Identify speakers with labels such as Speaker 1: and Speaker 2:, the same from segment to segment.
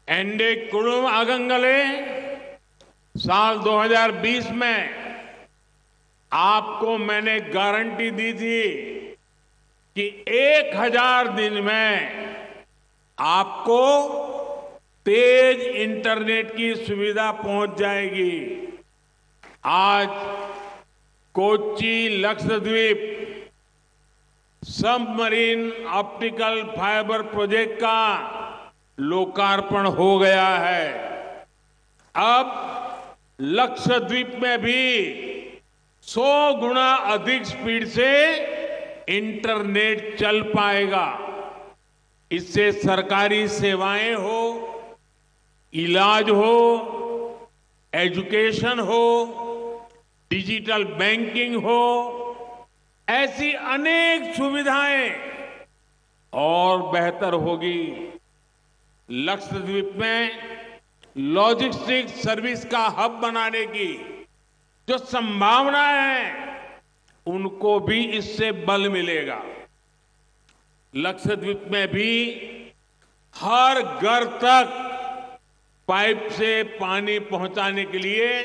Speaker 1: एनडे कुडुम आगंगले साल 2020 में आपको मैंने गारंटी दी थी कि 1000 दिन में आपको तेज इंटरनेट की सुविधा पहुंच जाएगी। आज Kochi Lakshadweep submarine optical fibre project का लोकार्पण हो गया है। अब लक्षद्वीप में भी 100 गुना अधिक स्पीड से इंटरनेट चल पाएगा। इससे सरकारी सेवाएं हो, इलाज हो, एजुकेशन हो, डिजिटल बैंकिंग हो, ऐसी अनेक सुविधाएं और बेहतर होगी। लक्षद्वीप में लॉजिस्टिक्स सर्विस का हब बनाने की जो संभावनाएं हैं, उनको भी इससे बल मिलेगा। लक्षद्वीप में भी हर घर तक पाइप से पानी पहुंचाने के लिए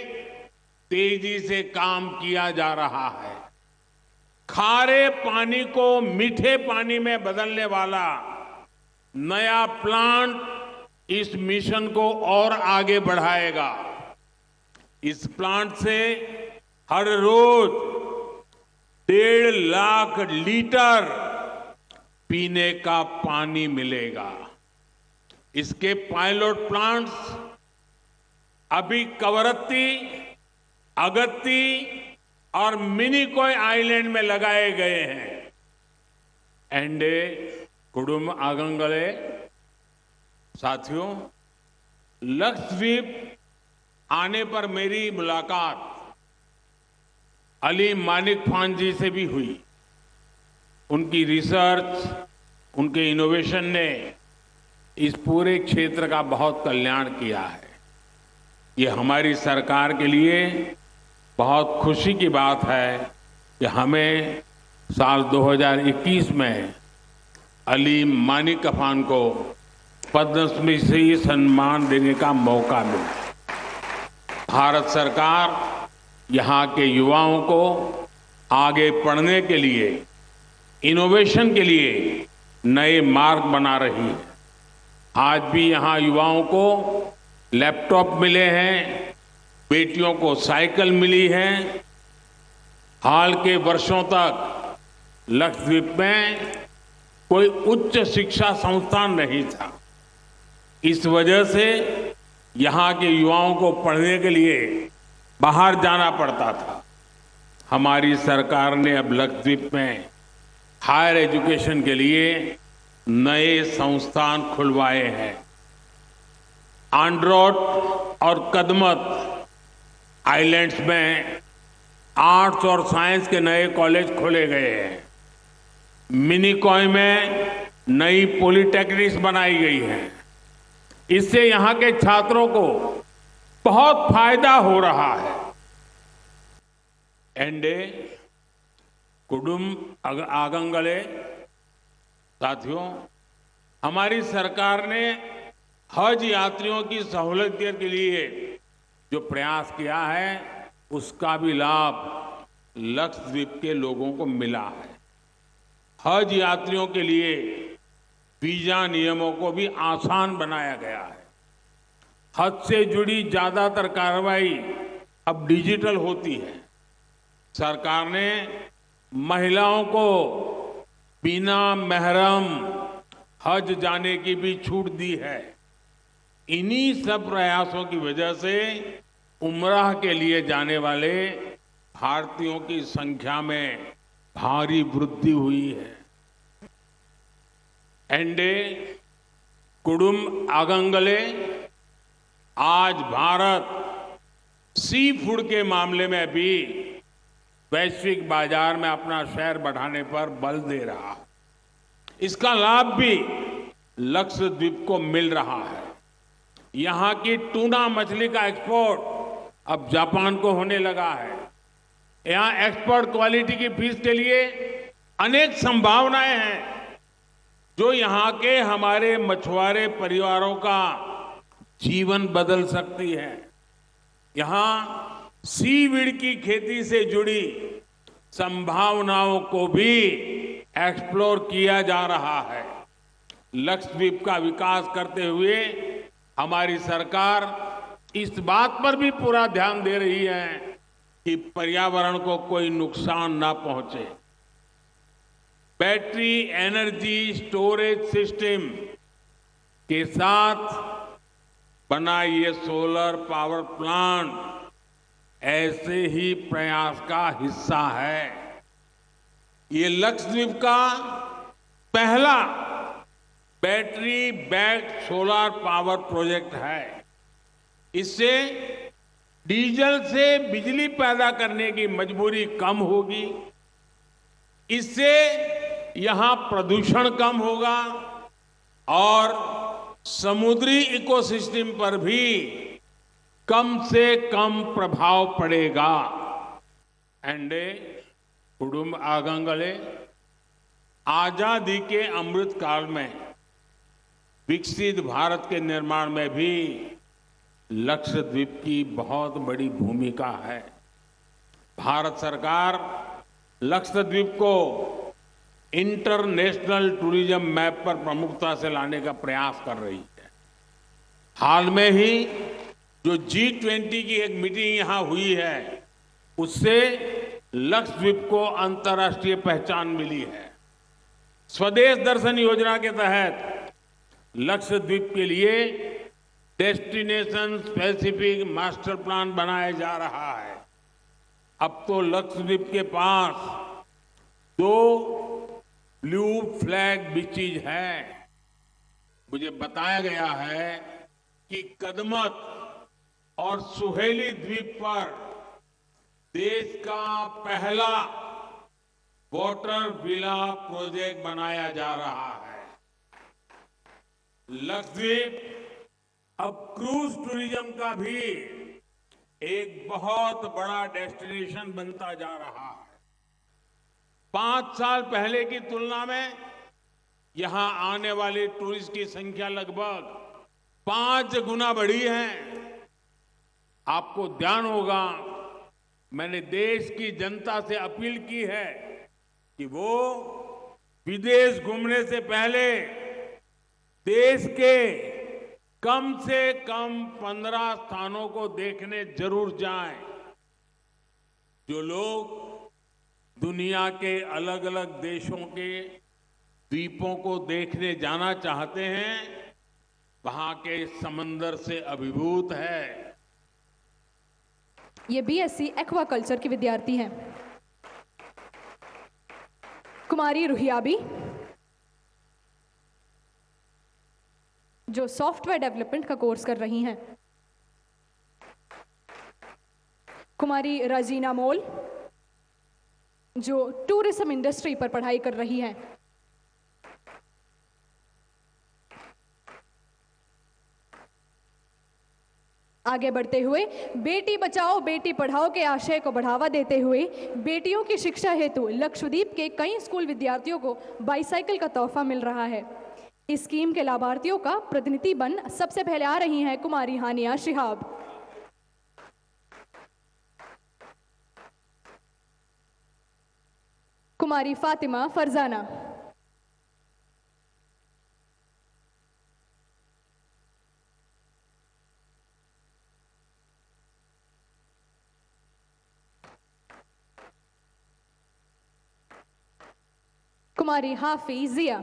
Speaker 1: तेजी से काम किया जा रहा है। खारे पानी को मीठे पानी में बदलने वाला नया प्लांट इस मिशन को और आगे बढ़ाएगा। इस प्लांट से हर रोज 1.5 लाख लीटर पीने का पानी मिलेगा। इसके पायलट प्लांट्स अभी कवरत्ती, अगत्ती और मिनिकॉय आइलैंड में लगाए गए हैं। एनडे कुडुम आगंगले साथियों, लक्षद्वीप आने पर मेरी मुलाकात अली मानिक खान जी से भी हुई। उनकी रिसर्च, उनके इनोवेशन ने इस पूरे क्षेत्र का बहुत कल्याण किया है। ये हमारी सरकार के लिए बहुत खुशी की बात है कि हमें साल 2021 में अली मानिक खान को पद्मश्री से सम्मान देने का मौका मिला। भारत सरकार यहाँ के युवाओं को आगे पढ़ने के लिए, इनोवेशन के लिए नए मार्ग बना रही है। आज भी यहाँ युवाओं को लैपटॉप मिले हैं, बेटियों को साइकिल मिली है। हाल के वर्षों तक लक्षद्वीप में कोई उच्च शिक्षा संस्थान नहीं था। इस वजह से यहाँ के युवाओं को पढ़ने के लिए बाहर जाना पड़ता था। हमारी सरकार ने अब लक्षद्वीप में हायर एजुकेशन के लिए नए संस्थान खुलवाए हैं। आंड्रोट और कदमत आइलैंड्स में आर्ट्स और साइंस के नए कॉलेज खोले गए हैं। मिनिकॉय में नई पॉलिटेक्निक्स बनाई गई हैं। इससे यहाँ के छात्रों को बहुत फायदा हो रहा है। एनडे कुडुम आगंगले साथियों, हमारी सरकार ने हज यात्रियों की सहूलियत के लिए जो प्रयास किया है, उसका भी लाभ लक्षद्वीप के लोगों को मिला है। हज यात्रियों के लिए वीजा नियमों को भी आसान बनाया गया है। हज से जुड़ी ज्यादातर कार्रवाई अब डिजिटल होती है। सरकार ने महिलाओं को बिना महरम हज जाने की भी छूट दी है। इन्हीं सब प्रयासों की वजह से उम्राह के लिए जाने वाले भारतीयों की संख्या में भारी वृद्धि हुई है। एनडे कुडुम आगंगले आज भारत सी फूड के मामले में भी वैश्विक बाजार में अपना शेयर बढ़ाने पर बल दे रहा है। इसका लाभ भी लक्षद्वीप को मिल रहा है। यहाँ की टूना मछली का एक्सपोर्ट अब जापान को होने लगा है। यहाँ एक्सपोर्ट क्वालिटी की फिश के लिए अनेक संभावनाएं हैं, जो यहाँ के हमारे मछुआरे परिवारों का जीवन बदल सकती है। यहां सीवीड की खेती से जुड़ी संभावनाओं को भी एक्सप्लोर किया जा रहा है। लक्षद्वीप का विकास करते हुए हमारी सरकार इस बात पर भी पूरा ध्यान दे रही है कि पर्यावरण को कोई नुकसान ना पहुंचे। बैटरी एनर्जी स्टोरेज सिस्टम के साथ बना ये सोलर पावर प्लांट ऐसे ही प्रयास का हिस्सा है। ये लक्षद्वीप का पहला battery backed solar power project है। इससे डीजल से बिजली पैदा करने की मजबूरी कम होगी। इससे यहां प्रदूषण कम होगा और समुद्री इकोसिस्टम पर भी कम से कम प्रभाव पड़ेगा। एंडे कुडुम आगंगले आजादी के अमृत काल में विकसित भारत के निर्माण में भी लक्षद्वीप की बहुत बड़ी भूमिका है। भारत सरकार लक्षद्वीप को इंटरनेशनल टूरिज्म मैप पर प्रमुखता से लाने का प्रयास कर रही है। हाल में ही जो G20 की एक मीटिंग यहां हुई है, उससे लक्षद्वीप को अंतर्राष्ट्रीय पहचान मिली है। स्वदेश दर्शन योजना के तहत लक्षद्वीप के लिए डेस्टिनेशन स्पेसिफिक मास्टर प्लान बनाया जा रहा है। अब तो लक्षद्वीप के पास 2 ब्लू फ्लैग बीचेज है। मुझे बताया गया है कि कदमत और सुहेली द्वीप पर देश का पहला वाटर विला प्रोजेक्ट बनाया जा रहा है। लक्षद्वीप अब क्रूज टूरिज्म का भी एक बहुत बड़ा डेस्टिनेशन बनता जा रहा है। 5 साल पहले की तुलना में यहां आने वाले टूरिस्ट की संख्या लगभग 5 गुना बढ़ी है। आपको ध्यान होगा, मैंने देश की जनता से अपील की है कि वो विदेश घूमने से पहले देश के कम से कम 15 स्थानों को देखने जरूर जाएं। जो लोग दुनिया के अलग अलग देशों के द्वीपों को देखने जाना चाहते हैं, वहां के समंदर से अभिभूत है।
Speaker 2: ये बीएससी एक्वाकल्चर की विद्यार्थी हैं कुमारी रुहियाबी, जो सॉफ्टवेयर डेवलपमेंट का कोर्स कर रही हैं। कुमारी राजीना मोल, जो टूरिज्म इंडस्ट्री पर पढ़ाई कर रही हैं। आगे बढ़ते हुए बेटी बचाओ बेटी पढ़ाओ के आशय को बढ़ावा देते हुए बेटियों की शिक्षा हेतु लक्षद्वीप के कई स्कूल विद्यार्थियों को बाईसाइकिल का तोहफा मिल रहा है। इस स्कीम के लाभार्थियों का प्रतिनिधि बन सबसे पहले आ रही हैं कुमारी हानिया शिहाब। कुमारी फातिमा फरजाना, कुमारी हाफी जिया,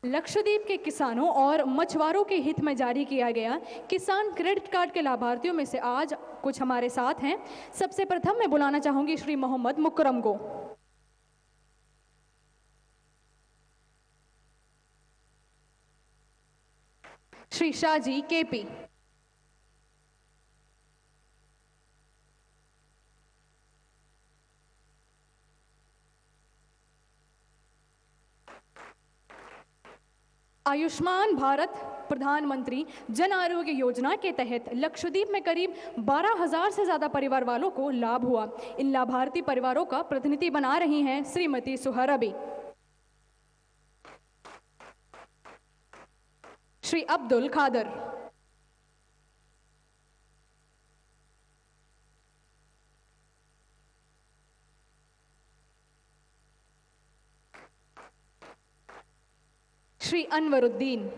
Speaker 2: लक्षद्वीप के किसानों और मछुआरों के हित में जारी किया गया किसान क्रेडिट कार्ड के लाभार्थियों में से आज कुछ हमारे साथ हैं। सबसे प्रथम मैं बुलाना चाहूंगी श्री मोहम्मद मुकरम को। श्री शाहजी केपी, आयुष्मान भारत प्रधानमंत्री जन आरोग्य योजना के तहत लक्षद्वीप में करीब 12,000 से ज़्यादा परिवार वालों को लाभ हुआ। इन लाभार्थी परिवारों का प्रतिनिधि बना रही हैं श्रीमती सुहराबी। श्री अब्दुल खादर। श्री अनवरुद्दीन।